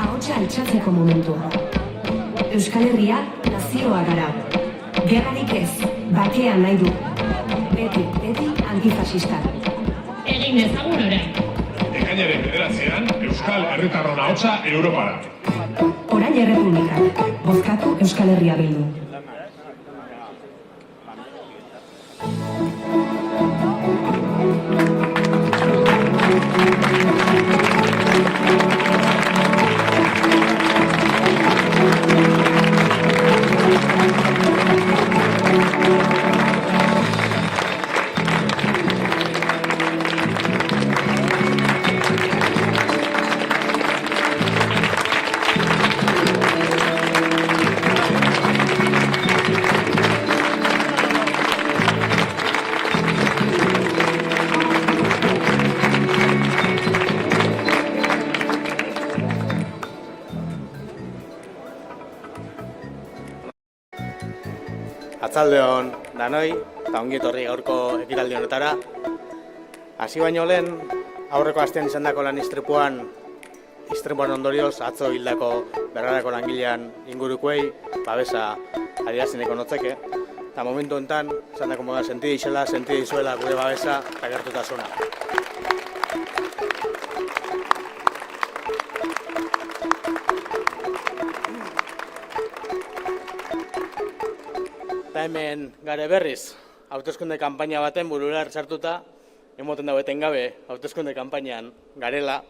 ahotsa altxatzeko momentua. Euskal Herria nazioa gara. Gerrarik ez, bakea nahi du. Beti antifasista. Egin dezagun orain. Ekainaren 9an, Euskal Herritarron ahotsa Europara. Orain Errepublika. Bozkatu Euskal Herria Bildu. Arratsaldeon danoi, eta ongi etorri gaurko ekitaldi honetara. Hasi baino lehen, aurreko astean izandako lan istripuan ondorioz atzo hildako Bergarako langilean ingurukoei babesa adieraziko notzeke. Eta momentu honetan, izandako moda senti dizuela gure babesa eta gertutasuna. Eta hemen gare berriz, hauteskunde kanpaina baten burura sartuta, emoten dago etengabe hauteskunde kanpainan garela,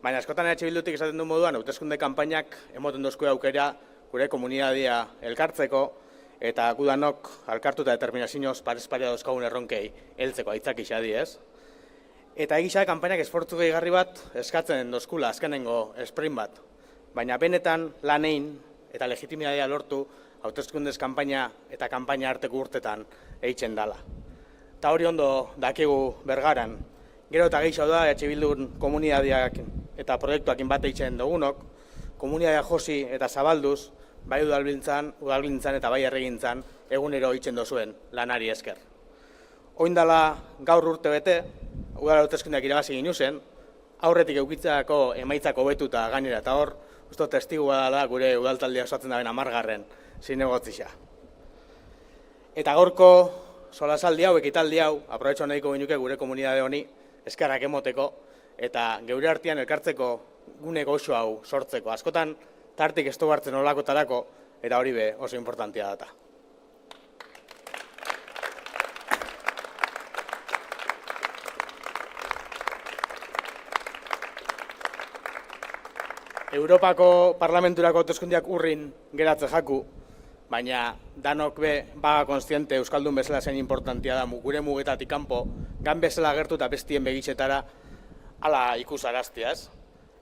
baina askotan Bildutik esaten du moduan, hauteskunde kanpainak emoten dozku aukera gure komunitatea elkartzeko, eta gudanok alkartuta determinazioz parez-parea dauzkagun erronkei heltzeko aitzak izadi ez. Eta egisa kanpainak esfortzu gehigarri bat eskatzen dozkula azkenengo sprint bat, baina benetan lanein eta legitimitatea lortu hauteskundez kanpaina eta kanpaina arteko urtetan eitzen dala. Eta hori ondo dakigu Bergaran. Gero eta gehiago da Bildun komunitateak eta proiektuakin bat eitzen dugunok, komunitatea josi eta zabalduz, bai udalgintzan eta bai herrigintzan egunero eitzen dozuen lanari esker. Oindala gaur urte bete, udal hauteskundeak irabazi ginuzen, aurretik eukitzako emaitzak hobetuta gainera eta hor, uste testigua da gure udaltaldea osatzen daben 10. zinegotzisa. Eta gaurko solasaldi hau, ekitaldi hau, aprobetxo nahiko ginuke gure komunitate honi eskerrak emoteko eta geure artean elkartzeko gune goxo hau sortzeko. Askotan tartik ez du hartzen olakotarako eta hori be oso importantia data. Europako Parlamenturako hauteskundeak urrin geratze jaku, baina danok be baga konstiente Euskaldun bezala zein importantia da gure mugetatik kanpo, gan bezala agertu eta bestien begitzetara hala ikusaraztiaz.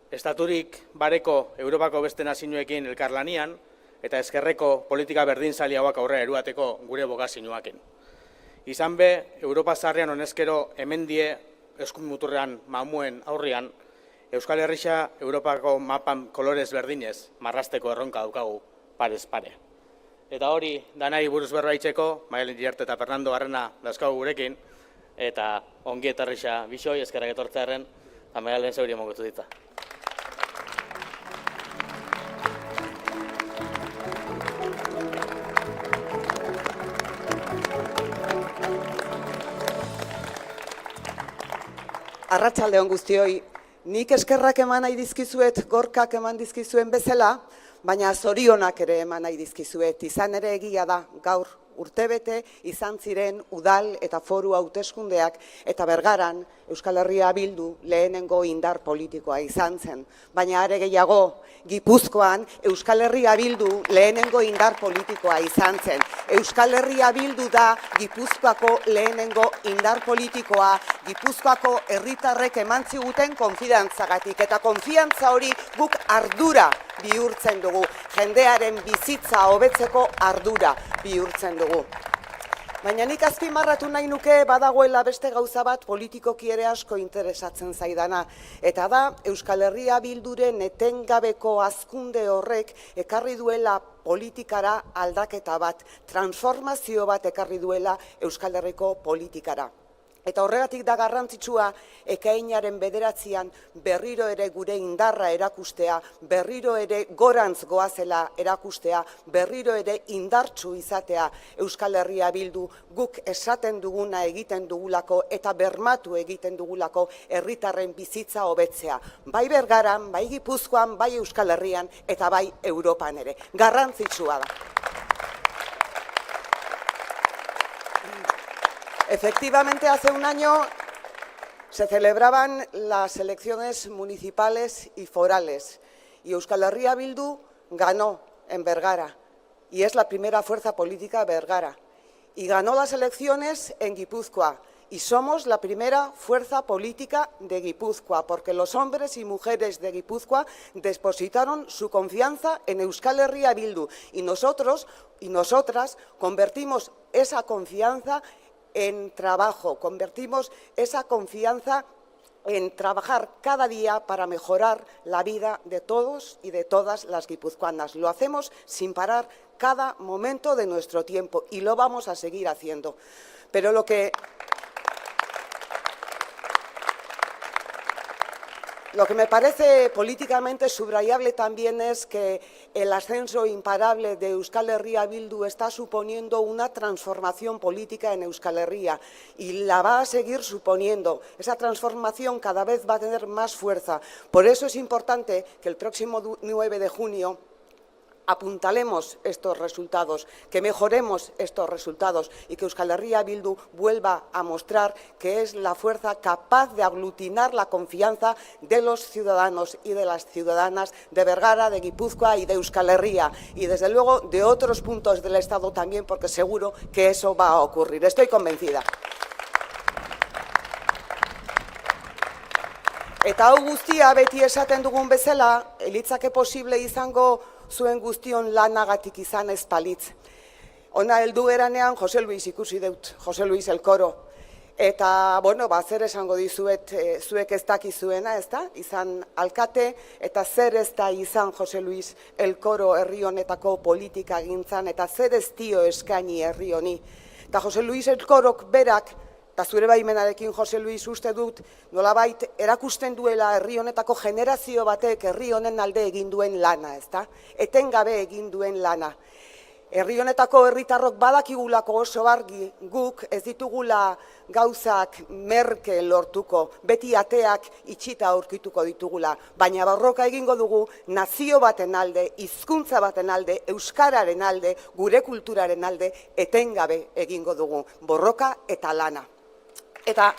Estaturik bareko Europako beste nazioekin elkarlanian eta ezkerreko politika berdinzali hauak aurrera eruateko gure bogazioakin. Izan be, Europa zaharrean honezkero hemendie eskun muturrean mamuen aurrian, Euskal Herria Europako mapan kolorez berdinez marrasteko erronka daukagu parez pare. Eta hori, danai buruz berbaitzeko, Maialen Iriarte eta Fernando Barrena dauzkagu gurekin, eta ongi etorrixa bisoi, eskerrak etortzearen, eta Maialen zeuri emongo ditza. Arratsaldeon guztioi, nik eskerrak eman nahi dizkizuet, gorkak eman dizkizuen bezala, baina zorionak ere eman nahi dizkizuet. Izan ere egia da, gaur urtebete izan ziren udal eta foru hauteskundeak eta Bergaran Euskal Herria Bildu lehenengo indar politikoa izan zen. Baina are gehiago, Gipuzkoan Euskal Herria Bildu lehenengo indar politikoa izan zen. Euskal Herria Bildu da Gipuzkoako lehenengo indar politikoa, Gipuzkoako herritarrek eman ziguten konfidantzagatik, eta konfiantza hori guk ardura bihurtzen dugu, jendearen bizitza hobetzeko ardura bihurtzen dugu. Baina nik azpimarratu nahi nuke badagoela beste gauza bat politikoki ere asko interesatzen zaidana, eta da Euskal Herria Bilduren etengabeko hazkunde horrek ekarri duela politikara aldaketa bat, transformazio bat ekarri duela Euskal Herriko politikara. Eta horregatik da garrantzitsua ekainaren 9 berriro ere gure indarra erakustea, berriro ere gorantz goazela erakustea, berriro ere indartsu izatea Euskal Herria Bildu guk esaten duguna egiten dugulako eta bermatu egiten dugulako herritarren bizitza hobetzea. Bai Bergaran, bai Gipuzkoan, bai Euskal Herrian eta bai Europan ere. Garrantzitsua da. Efectivamente, hace un año se celebraban las elecciones municipales y forales y Euskal Herria Bildu ganó en Bergara y es la primera fuerza política de Bergara y ganó las elecciones en Guipúzcoa y somos la primera fuerza política de Guipúzcoa porque los hombres y mujeres de Guipúzcoa depositaron su confianza en Euskal Herria Bildu y nosotros y nosotras convertimos esa confianza en trabajo, convertimos esa confianza en trabajar cada día para mejorar la vida de todos y de todas las guipuzcoanas. Lo hacemos sin parar cada momento de nuestro tiempo y lo vamos a seguir haciendo. Pero lo que me parece políticamente subrayable también es que el ascenso imparable de Euskal Herria Bildu está suponiendo una transformación política en Euskal Herria y la va a seguir suponiendo. Esa transformación cada vez va a tener más fuerza. Por eso es importante que el próximo 9 de junio apuntalemos estos resultados, que mejoremos estos resultados y que Euskal Herria Bildu vuelva a mostrar que es la fuerza capaz de aglutinar la confianza de los ciudadanos y de las ciudadanas de Bergara, de Guipúzcoa y de Euskal Herria y desde luego de otros puntos del Estado también porque seguro que eso va a ocurrir. Estoy convencida. Eta hau guztia beti esaten dugun bezala, litzake posible izango zuen guztion lanagatik izan ez palitz. Ona heldu eranean Jose Luis ikusi dut, Jose Luis El Coro. Eta, bueno, zer esango dizuet zuek ez dakizuena, ez da? Izan alkate eta zer ez da izan Jose Luis El Coro herri honetako politika gintzan eta zer ez dio eskaini herri honi. Eta Jose Luis El Corok berak, eta zure baimenarekin Jose Luis uste dut, nolabait erakusten duela herri honetako generazio batek herri honen alde egin duen lana, ezta? Etengabe egin duen lana. Herri honetako herritarrok badakigulako oso argi guk ez ditugula gauzak merke lortuko, beti ateak itxita aurkituko ditugula, baina borroka egingo dugu nazio baten alde, hizkuntza baten alde, euskararen alde, gure kulturaren alde, etengabe egingo dugu, borroka eta lana. Eta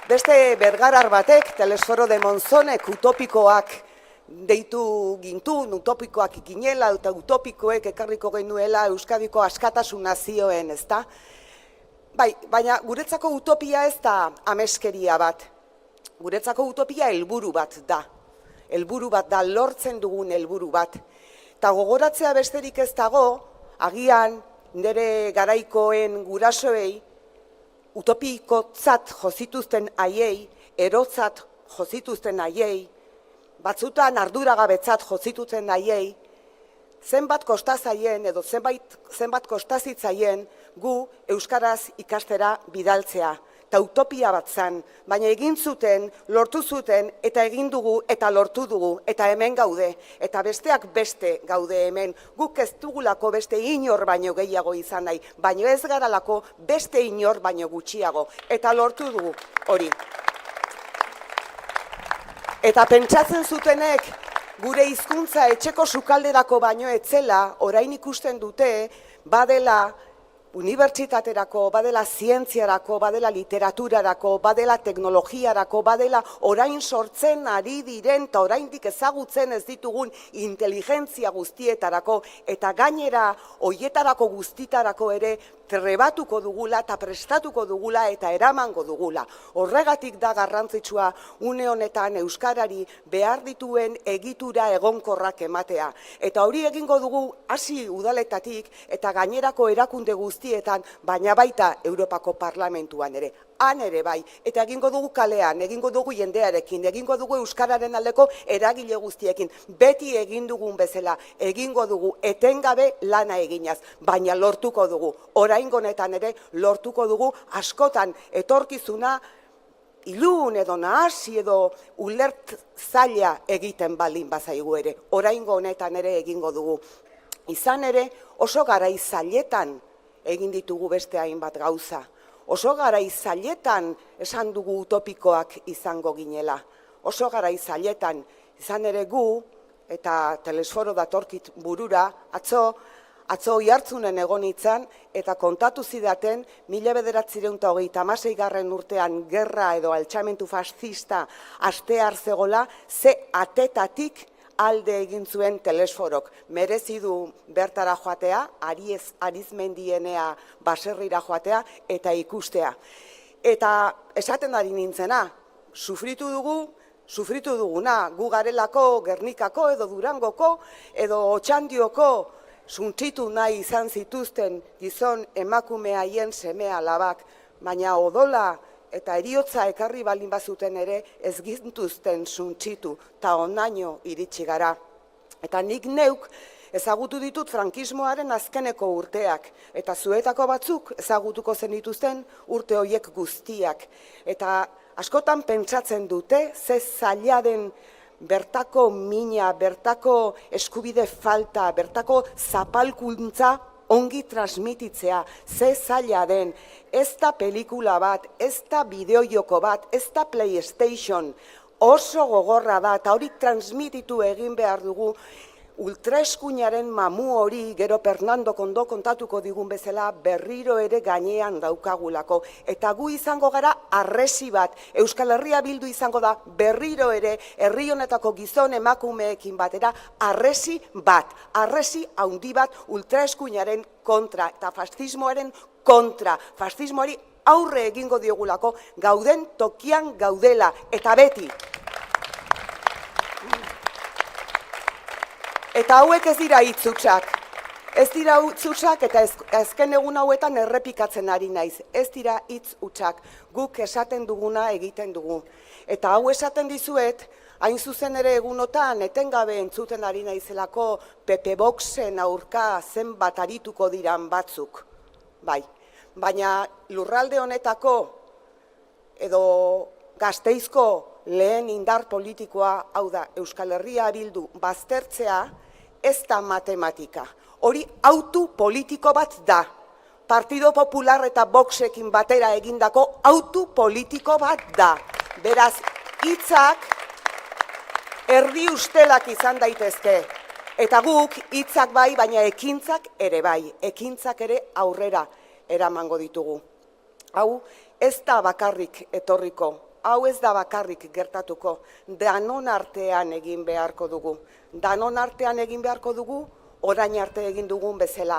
beste bergarar batek, Telesforo de Monzonek utopikoak deitu gintun, utopikoak ginela eta utopikoek ekarriko genuela Euskadiko askatasun nazioen, ezta? Bai, baina guretzako utopia ez da ameskeria bat. Guretzako utopia helburu bat da. Helburu bat da, lortzen dugun helburu bat. Eta gogoratzea besterik ez dago, agian nire garaikoen gurasoei, utopikotzat jozituzten haiei, erotzat jozituzten haiei, batzutan arduragabetzat jozituzten haiei, zenbat kostazaien edo zenbat kostazitzaien gu euskaraz ikastera bidaltzea. Eta utopia bat zen, baina egin zuten, lortu zuten, eta egin dugu, eta lortu dugu, eta hemen gaude, eta besteak beste gaude hemen. Guk ez dugulako beste inor baino gehiago izan nahi, baino ez garalako beste inor baino gutxiago, eta lortu dugu hori. Eta pentsatzen zutenek, gure hizkuntza etxeko sukalderako baino etzela, orain ikusten dute, badela unibertsitaterako, badela zientziarako, badela literaturarako, badela teknologiarako, badela orain sortzen ari diren eta oraindik ezagutzen ez ditugun inteligentzia guztietarako eta gainera hoietarako guztitarako ere trebatuko dugula eta prestatuko dugula eta eramango dugula. Horregatik da garrantzitsua une honetan euskarari behar dituen egitura egonkorrak ematea. Eta hori egingo dugu hasi udaletatik eta gainerako erakunde guzti guztietan, baina baita Europako Parlamentuan ere. Han ere bai, eta egingo dugu kalean, egingo dugu jendearekin, egingo dugu euskararen aldeko eragile guztiekin. Beti egin dugun bezala, egingo dugu etengabe lana eginaz, baina lortuko dugu. Oraingo honetan ere lortuko dugu askotan etorkizuna ilun edo nahasi edo ulert zaila egiten baldin bazaigu ere. Oraingo honetan ere egingo dugu. Izan ere oso garai zailetan egin ditugu beste hainbat gauza. Oso garai zailetan esan dugu utopikoak izango ginela. Oso garai zailetan izan ere gu, eta Telesforo datorkit burura, atzo Oiartzunen egon nintzen, eta kontatu zidaten 1936 urtean gerra edo altxamentu fascista astear zegola, ze atetatik alde egin zuen Telesforok. Merezi du bertara joatea, Arizmendienea baserrira joatea eta ikustea. Eta esaten ari nintzena, sufritu duguna, gu garelako Gernikako edo Durangoko edo Otxandioko suntsitu nahi izan zituzten gizon emakume haien seme alabak, baina odola eta heriotza ekarri baldin bazuten ere ez gintuzten suntsitu, eta onaino iritsi gara. Eta nik neuk ezagutu ditut frankismoaren azkeneko urteak, eta zuetako batzuk ezagutuko zenituzten urte horiek guztiak. Eta askotan pentsatzen dute, ze zaila den bertako mina, bertako eskubide falta, bertako zapalkuntza ongi transmititzea, ze zaila den, ez da pelikula bat, ez da bideojoko bat, ez da PlayStation, oso gogorra da, eta hori transmititu egin behar dugu, ultraeskuinaren mamu hori, gero Fernando Kondo kontatuko digun bezala, berriro ere gainean daukagulako. Eta gu izango gara arresi bat, Euskal Herria Bildu izango da berriro ere herri honetako gizon emakumeekin batera arresi bat, arresi handi bat ultraeskuinaren kontra eta fascismoaren kontra, fascismoari aurre egingo diogulako gauden tokian gaudela eta beti. Eta hauek ez dira hitzutsak. Ez dira hitzutsak eta azken egun hauetan errepikatzen ari naiz. Ez dira hitz hutsak. Guk esaten duguna egiten dugu. Eta hau esaten dizuet, hain zuzen ere egunotan etengabe entzuten ari naizelako Pepe Voxen aurka zenbat arituko diran batzuk. Bai, baina lurralde honetako edo Gasteizko lehen indar politikoa, hau da Euskal Herria Bildu baztertzea, ez da matematika. Hori autu politiko bat da. Partido Popular eta Voxekin batera egindako autu politiko bat da. Beraz, hitzak erdi ustelak izan daitezke. Eta guk hitzak bai, baina ekintzak ere bai. Ekintzak ere aurrera eramango ditugu. Hau ez da bakarrik etorriko. Hau ez da bakarrik gertatuko, danon artean egin beharko dugu. Danon artean egin beharko dugu, orain arte egin dugun bezala.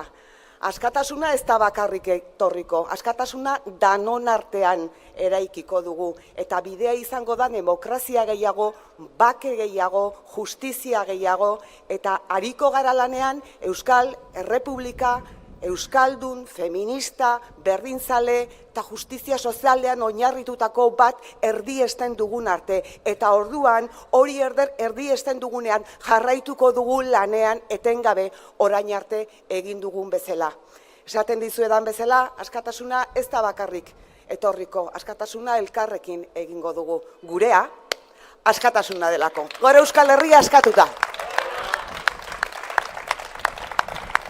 Askatasuna ez da bakarrik etorriko, askatasuna danon artean eraikiko dugu. Eta bidea izango da demokrazia gehiago, bake gehiago, justizia gehiago, eta hariko gara lanean Euskal Errepublika, euskaldun, feminista, berdinzale eta justizia sozialean oinarritutako bat erdiesten dugun arte. Eta orduan hori erdiesten dugunean jarraituko dugu lanean etengabe orain arte egin dugun bezala. Esaten dizuedan bezala, askatasuna ez da bakarrik etorriko, askatasuna elkarrekin egingo dugu. Gurea, askatasuna delako. Gora Euskal Herria askatuta.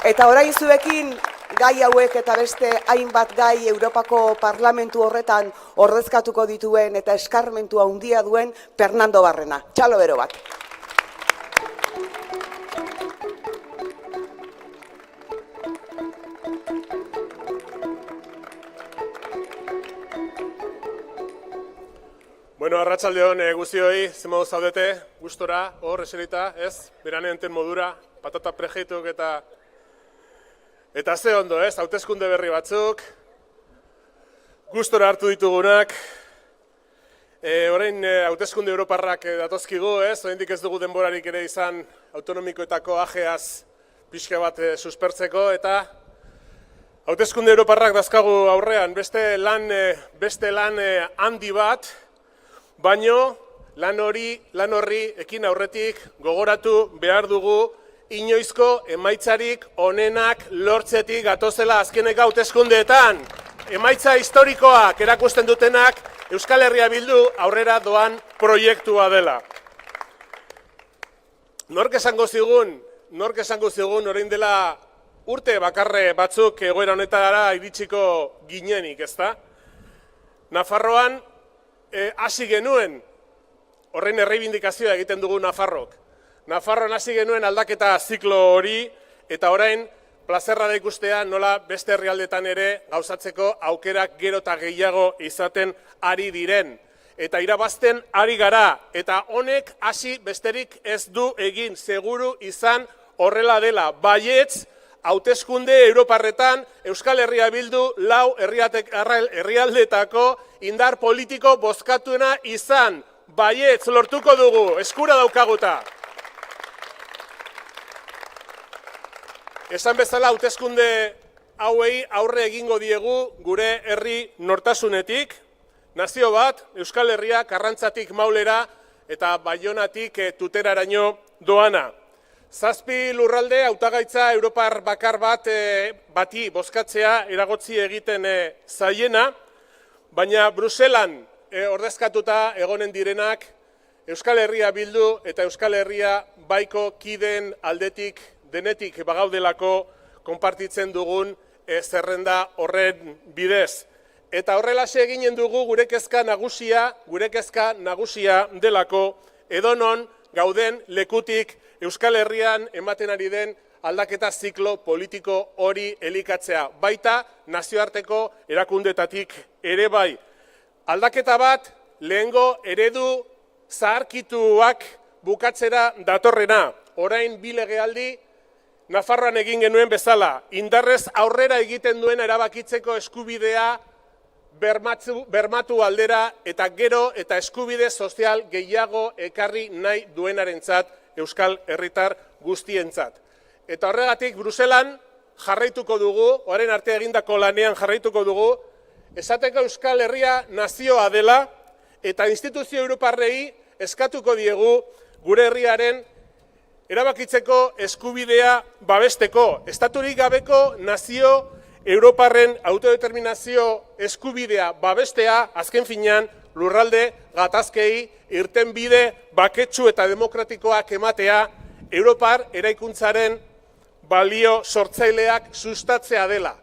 Eta orain zuekin gai hauek eta beste hainbat gai Europako Parlamentu horretan ordezkatuko dituen eta eskarmentu handia duen Fernando Barrena. Txalo bero bat. Bueno, arratsaldeon guztioi, zenbait zaudete, gustora, hor eserita, ez? Beranenten modura, patata prejeituk eta ze ondo, ez? Hauteskunde berri batzuk, gustora hartu ditugunak, orain hauteskunde europarrak datozkigu, ez? Oraindik ez dugu denborarik ere izan autonomikoetako ajeaz pixka bat suspertzeko, eta Hauteskunde Europarrak dazkagu aurrean beste lan handi bat, baino lan horri ekin aurretik gogoratu behar dugu inoizko emaitzarik onenak lortzetik gatozela azkeneko hauteskundeetan. Emaitza historikoak erakusten dutenak Euskal Herria Bildu aurrera doan proiektua dela. Nork esango zigun orain dela urte bakarre batzuk egoera honetara iritsiko ginenik, ezta? Nafarroan hasi genuen, horren erreibindikazioa egiten dugu Nafarrok. Nafarroan hasi genuen aldaketa ziklo hori, eta orain plazerra da ikustea nola beste herrialdetan ere gauzatzeko aukerak gero eta gehiago izaten ari diren. Eta irabazten ari gara, eta honek hasi besterik ez du egin, seguru izan horrela dela. Baietz, hauteskunde Europarretan Euskal Herria Bildu 4 herrialdetako indar politiko bozkatuena izan. Baietz, lortuko dugu, eskura daukaguta. Esan bezala hauteskunde hauei aurre egingo diegu gure herri nortasunetik, nazio bat, Euskal Herria Karrantzatik Maulera eta Baionatik Tuteraraino doana. 7 lurralde hautagaitza Europar bakar bati bozkatzea eragotzi egiten zaiena, baina Bruselan ordezkatuta egonen direnak Euskal Herria Bildu eta Euskal Herria Baiko kideen aldetik denetik bagaudelako konpartitzen dugun zerrenda horren bidez. Eta horrelaxe eginen dugu gure kezka nagusia delako edonon gauden lekutik Euskal Herrian ematen ari den aldaketa ziklo politiko hori elikatzea. Baita nazioarteko erakundetatik ere bai. Aldaketa bat lehengo eredu zaharkituak bukatzera datorrena. Orain 2 legealdi Nafarroan egin genuen bezala, indarrez aurrera egiten duen erabakitzeko eskubidea bermatu aldera eta gero eta eskubide sozial gehiago ekarri nahi duenarentzat Euskal Herritar guztientzat. Eta horregatik Bruselan jarraituko dugu, orain arte egindako lanean jarraituko dugu, esateko Euskal Herria nazioa dela eta instituzio europarrei eskatuko diegu gure herriaren erabakitzeko eskubidea babesteko. Estaturik gabeko nazio Europarren autodeterminazio eskubidea babestea, azken finean lurralde gatazkei irtenbide baketsu eta demokratikoak ematea Europar eraikuntzaren balio sortzaileak sustatzea dela.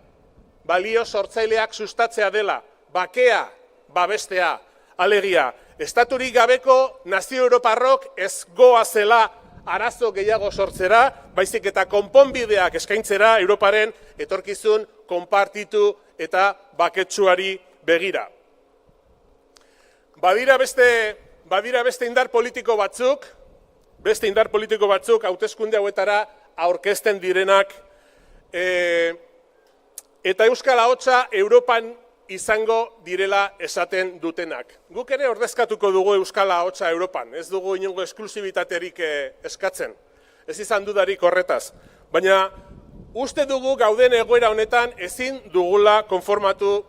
Bakea babestea. Alegia, estaturik gabeko nazio Europarrok ez goazela arazo gehiago sortzera, baizik eta konponbideak eskaintzera Europaren etorkizun konpartitu eta baketsuari begira. Badira beste indar politiko batzuk hauteskunde hauetara aurkezten direnak eta Euskal Ahotsa Europan izango direla esaten dutenak. Guk ere ordezkatuko dugu Euskal Ahotsa Europan, ez dugu inongo esklusibitaterik eskatzen, ez izan dudarik horretaz. Baina uste dugu gauden egoera honetan ezin dugula konformatu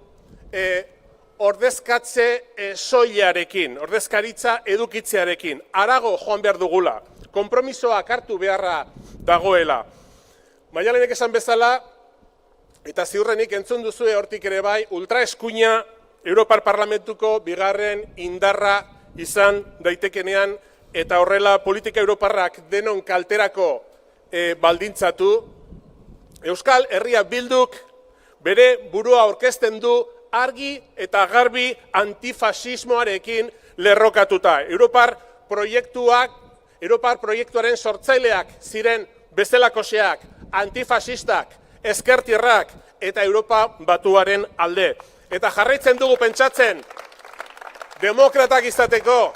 ordezkatze soilarekin, ordezkaritza edukitzearekin, harago joan behar dugula, konpromisoak hartu beharra dagoela. Maialenek esan bezala, eta ziurrenik entzun duzue hortik ere bai, ultraeskuina Europar Parlamentuko bigarren indarra izan daitekenean eta horrela politika Europarrak denon kalterako baldintzatu. Euskal Herria Bilduk bere burua aurkezten du argi eta garbi antifasismoarekin lerrokatuta. Europar proiektuaren sortzaileak ziren bezalakoxeak, antifasistak, ezkertierrak eta Europa batuaren alde. Eta jarraitzen dugu pentsatzen, demokratak izateko,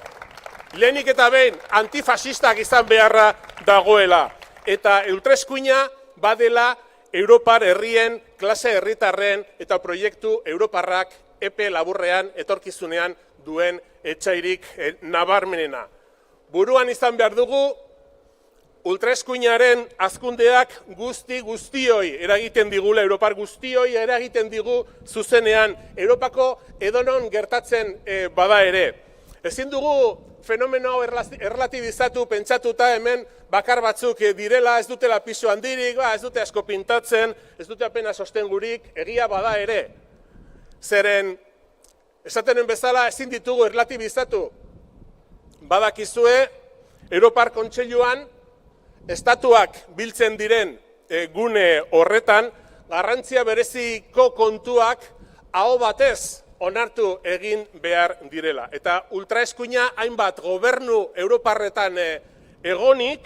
lehenik eta behin antifasistak izan beharra dagoela. Eta ultraeskuina badela Europar herrien, klase herritarren eta proiektu Europarrak epe laburrean, etorkizunean duen etsairik nabarmenena. Buruan izan behar dugu ultraeskuinaren hazkundeak guztioi eragiten digula, Europar guztioi eragiten digu zuzenean, Europako edonon gertatzen bada ere. Ezin dugu fenomeno hau erlatibizatu pentsatuta hemen bakar batzuk direla, ez dutela pisu handirik, ez dute asko pintatzen, ez dute apenas sostengurik, egia bada ere. Zeren, esatenen bezala ezin ditugu erlatibizatu. Badakizue, Europar Kontseiluan, estatuak biltzen diren gune horretan, garrantzia bereziko kontuak aho batez onartu egin behar direla. Eta ultraeskuina hainbat gobernu Europarretan egonik,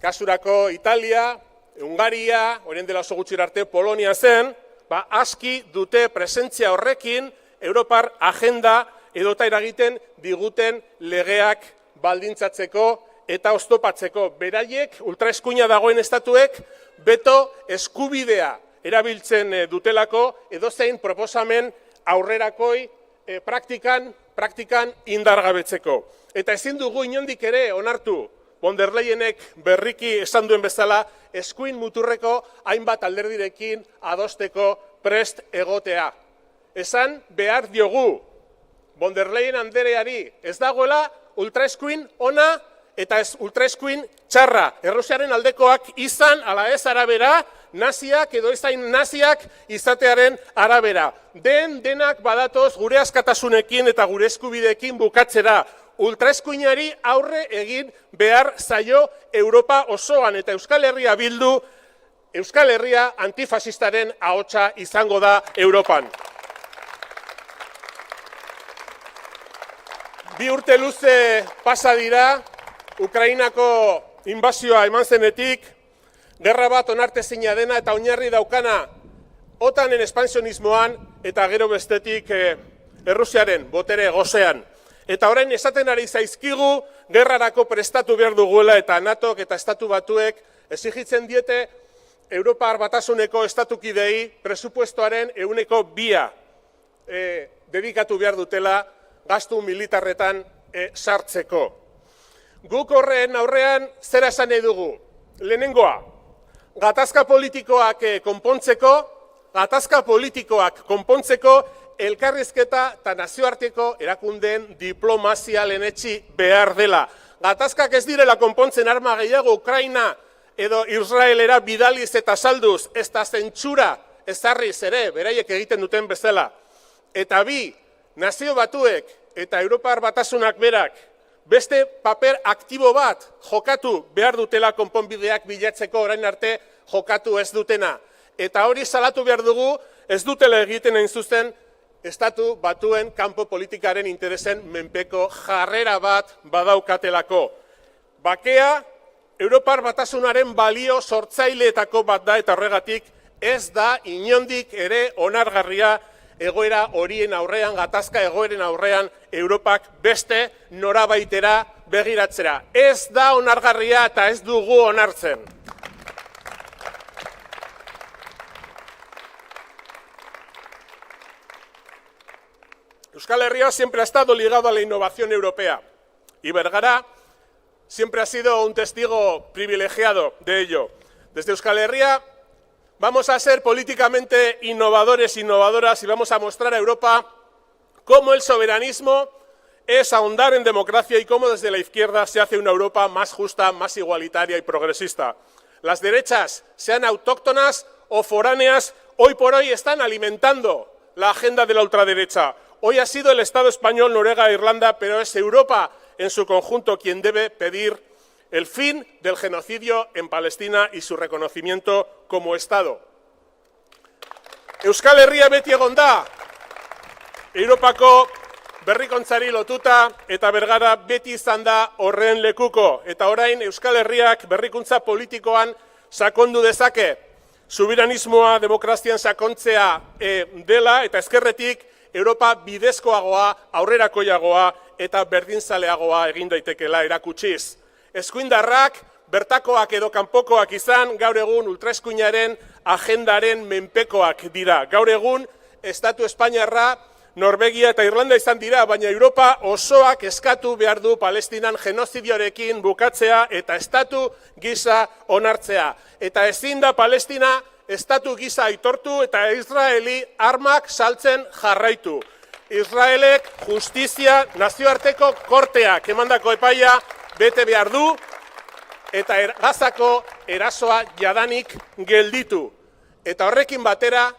kasurako Italia, Hungaria, orain dela oso gutxi arte Polonia zen, aski dute presentzia horrekin Europar agenda edota eragiten diguten legeak baldintzatzeko eta oztopatzeko. Beraiek, ultraeskuina dagoen estatuek, beto eskubidea erabiltzen dutelako edozein proposamen aurrerakoi praktikan indargabetzeko. Eta ezin dugu inondik ere onartu, von der Leyenek berriki esan duen bezala, eskuin muturreko hainbat alderdirekin adosteko prest egotea. Esan behar diogu, von der Leyen andereari ez dagoela ultraeskuin ona eta ez ultraeskuin txarra. Errusiaren aldekoak izan, ala ez arabera, naziak edo ezain naziak izatearen arabera. Denak badatoz gure askatasunekin eta gure eskubideekin bukatzera. Ultraeskuinari aurre egin behar zaio Europa osoan eta Euskal Herria bildu, Euskal Herria antifasistaren ahotsa izango da Europan. 2 urte luze pasa dira, Ukrainako inbazioa eman zenetik, gerra bat onartezina dena eta oinarri daukana OTANen espansionismoan eta gero bestetik Errusiaren botere gozean. Eta orain esaten ari zaizkigu, gerrarako prestatu behar duguela eta NATOk eta estatu batuek exigitzen diete Europar Batasuneko estatukidei presupuestoaren 2% dedikatu behar dutela gastu militarretan sartzeko. Guk horren aurrean zera esan nahi dugu? Lehenengoa, gatazka politikoak konpontzeko elkarrizketa eta nazioarteko erakundeen diplomazia lehenetsi behar dela. Gatazkak ez direla konpontzen arma gehiago Ukraina edo Israelera bidaliz eta salduz, ez da zentsura ezarriz ere, beraiek egiten duten bezala. Eta 2, Nazio Batuek eta Europar Batasunak berak beste paper aktibo bat jokatu behar dutela konponbideak bilatzeko orain arte jokatu ez dutena. Eta hori salatu behar dugu ez dutela egiten hain zuzen Estatu Batuen kanpo politikaren interesen menpeko jarrera bat badaukatelako. Bakea, Europar Batasunaren balio sortzaileetako bat da eta horregatik ez da inondik ere onargarria egoera horien aurrean, gatazka egoeren aurrean, Europak beste norabaitera begiratzera. Ez da onargarria eta ez dugu onartzen. Euskal Herria siempre ha estado ligado a la innovación europea y Bergara siempre ha sido un testigo privilegiado de ello. Desde Euskal Herria vamos a ser políticamente innovadores e innovadoras y vamos a mostrar a Europa cómo el soberanismo es ahondar en democracia y cómo desde la izquierda se hace una Europa más justa, más igualitaria y progresista. Las derechas, sean autóctonas o foráneas, hoy por hoy están alimentando la agenda de la ultraderecha. Hoy ha sido el Estado español, Noruega e Irlanda, pero es Europa en su conjunto quien debe pedir el fin del genocidio en Palestina y su reconocimiento como Estado. Euskal Herria beti egon da, Europako berrikontzari lotuta eta Bergara beti izan da horren lekuko. Eta orain Euskal Herriak berrikuntza politikoan sakondu dezake. Subiranismoa demokrazian sakontzea dela eta ezkerretik Europa bidezkoagoa, aurrerakoiagoa eta berdinzaleagoa egin daitekeela erakutsiz. Eskuindarrak, bertakoak edo kanpokoak izan, gaur egun ultraeskuinaren agendaren menpekoak dira. Gaur egun, Estatu Espainiarra Norvegia eta Irlanda izan dira, baina Europa osoak eskatu behar du Palestinan genozidioarekin bukatzea eta estatu gisa onartzea. Eta ezin da Palestina estatu gisa aitortu eta Israeli armak saltzen jarraitu. Israelek justizia nazioarteko korteak emandako epaia bete behar du eta Gazako erasoa jadanik gelditu. Eta horrekin batera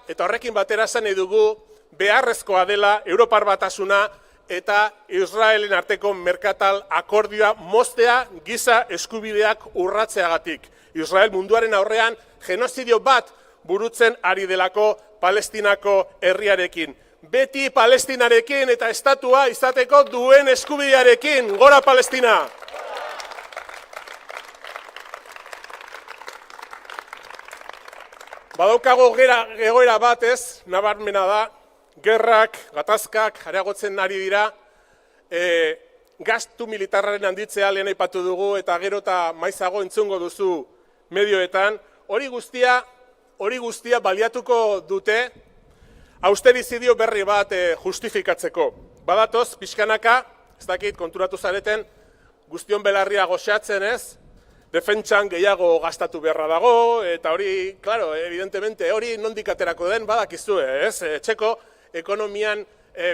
esan nahi dugu beharrezkoa dela Europar Batasuna eta Israelen arteko merkatal akordioa moztea giza eskubideak urratzeagatik. Israel munduaren aurrean genozidio bat burutzen ari delako Palestinako herriarekin. Beti Palestinarekin eta estatua izateko duen eskubidearekin. Gora Palestina! Badaukago egoera batez, nabarmena da, gerrak, gatazkak, areagotzen ari dira, gastu militarraren handitzea lehen aipatu dugu eta gero eta maizago entzungo duzu medioetan, hori guztia baliatuko dute austerizidio berri bat justifikatzeko. Badatoz, pixkanaka, ez dakit konturatu zareten, guztion belarria goxatzen ez, defentsan gehiago gastatu beharra dago, eta hori, claro, evidentemente, hori nondik aterako den badakizue, ez? Txeko ekonomian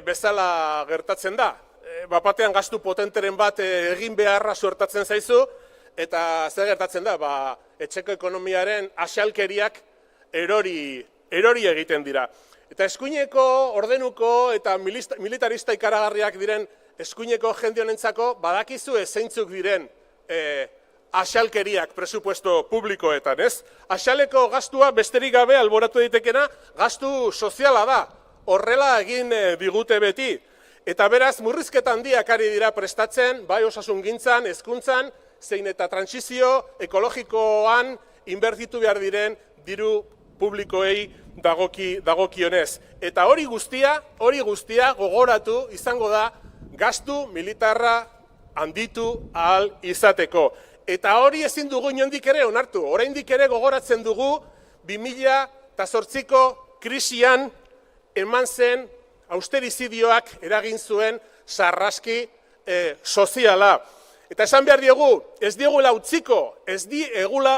bezala gertatzen da. Bapatean gastu potenteren bat egin beharra suertatzen zaizu, eta zer gertatzen da, etxeko ekonomiaren asalkeriak erori egiten dira. Eta eskuineko, ordenuko eta militarista ikaragarriak diren eskuineko jende honentzako badakizue zeintzuk diren asalkeriak presupuesto publikoetan, ez? Asaleko gastua besterik gabe alboratu daitekena gastu soziala da. Horrela egin digute beti. Eta beraz, murrizketa handiak ari dira prestatzen, bai osasungintzan, hezkuntzan, zein eta trantsizio ekologikoan inbertitu behar diren diru publikoei dagokionez. Eta hori guztia gogoratu izango da gastu militarra handitu ahal izateko. Eta hori ezin dugu inondik ere onartu. Oraindik ere gogoratzen dugu 2008ko krisian eman zen austerizidioak eragin zuen sarraski soziala. Eta esan behar diegu, ez diegula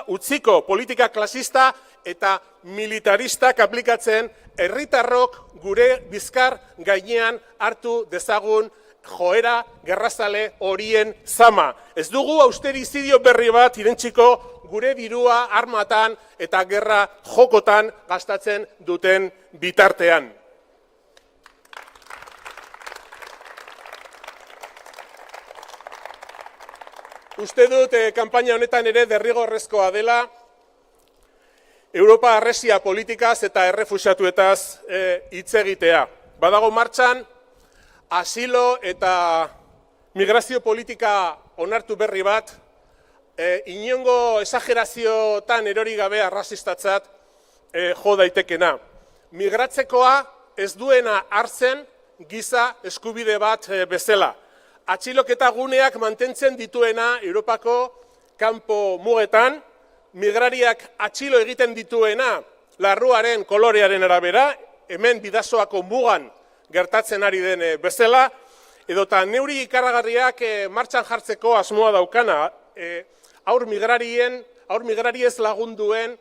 utziko politika klasista eta militaristak aplikatzen herritarrok gure bizkar gainean hartu dezagun joera gerrazale horien zama. Ez dugu austerizidio berri bat irentsiko gure dirua armatan eta gerra jokotan gastatzen duten bitartean. Uste dut kanpaina honetan ere derrigorrezkoa dela Europa harresia politikaz eta errefuxiatuetaz hitz egitea. Badago martxan asilo eta migrazio politika onartu berri bat, inongo esageraziotan erori gabe arrazistatzat jo daitekena. Migratzekoa ez duena hartzen giza eskubide bat bezala. Atxiloketa guneak mantentzen dituena Europako kanpo mugetan, migrariak atxilo egiten dituena larruaren kolorearen arabera, hemen Bidasoako mugan gertatzen ari den bezala, edota neuri ikaragarriak martxan jartzeko asmoa daukana, aur migrariez lagunduen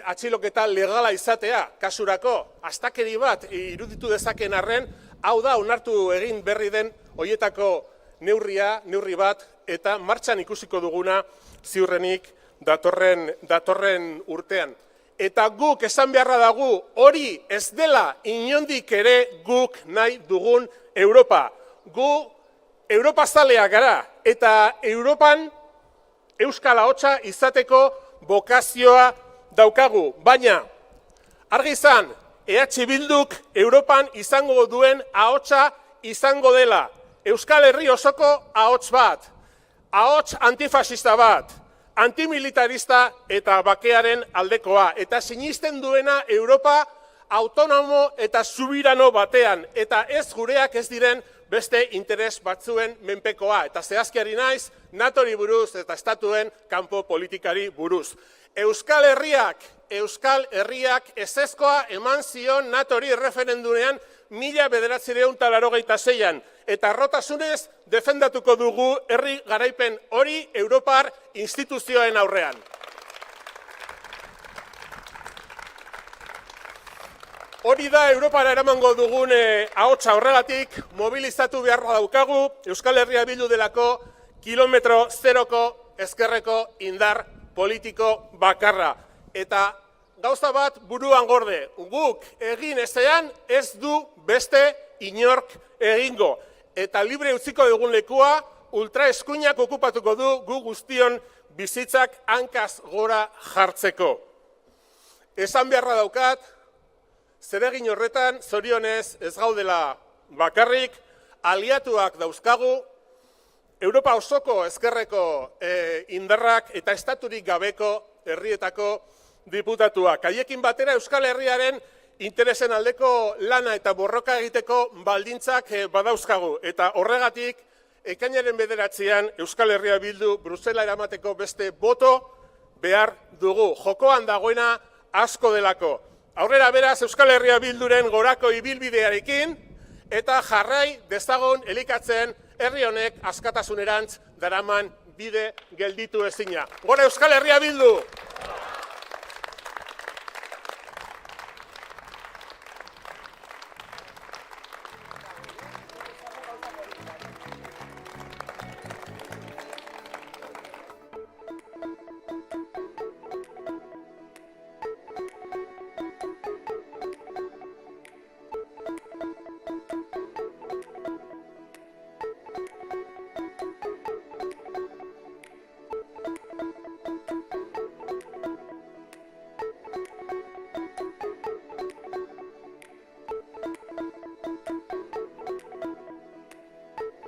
atxiloketa legala izatea, kasurako, astakeri bat iruditu dezaken arren, hau da onartu egin berri den hoietako neurri bat, eta martxan ikusiko duguna ziurrenik datorren urtean. Eta guk esan beharra dagu hori ez dela inondik ere guk nahi dugun Europa. Gu Europa zaleak gara eta Europan euskal ahotsa izateko bokazioa daukagu. Baina, argi izan, EH Bilduk Europan izango duen ahotsa izango dela. Euskal Herri osoko ahots bat, ahots antifasista bat, antimilitarista eta bakearen aldekoa, eta sinisten duena Europa autonomo eta subirano batean, eta ez gureak ez diren beste interes batzuen menpekoa, eta zehazkiari naiz, NATOri buruz eta estatuen kanpo politikari buruz. Euskal Herriak ezezkoa eman zion NATOri referendunean 1986an, eta harrotasunez defendatuko dugu herri garaipen hori Europar instituzioen aurrean. Hori da Europara eramango dugun ahotsa, horregatik mobilizatu beharra daukagu Euskal Herria Bildu delako kilometro zeroko ezkerreko indar politiko bakarra. Eta gauza bat buruan gorde, guk egin ezean ez du beste inork egingo. Eta libre utziko dugun lekua ultraeskuinak okupatuko du gu guztion bizitzak hankaz gora jartzeko. Esan beharra daukat, zeregin horretan, zorionez ez gaudela bakarrik, aliatuak dauzkagu, Europa osoko ezkerreko indarrak eta estaturik gabeko herrietako diputatuak. Haiekin batera Euskal Herriaren interesen aldeko lana eta borroka egiteko baldintzak badauzkagu. Eta horregatik, ekainaren 9an Euskal Herria Bildu Brusela eramateko beste boto behar dugu. Jokoan dagoena asko delako. Aurrera beraz Euskal Herria Bilduren gorako ibilbidearekin eta jarrai dezagun elikatzen herri honek askatasunerantz daraman bide gelditu ezina. Gora Euskal Herria Bildu!